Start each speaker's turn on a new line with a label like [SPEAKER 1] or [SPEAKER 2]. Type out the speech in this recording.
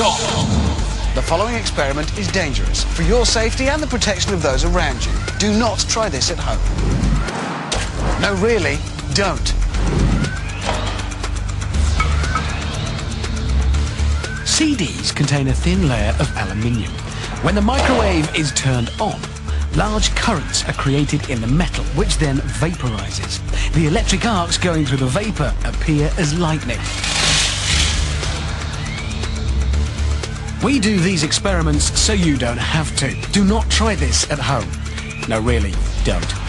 [SPEAKER 1] Stop! The following experiment is dangerous for your safety and the protection of those around you. Do not try this at home. No, really, don't.
[SPEAKER 2] CDs contain a thin layer of aluminium. When the microwave is turned on, large currents are created in the metal, which then vaporizes. The electric arcs going through the vapor appear as lightning. We do these experiments so you don't have to. Do not try this at home. No, really, don't.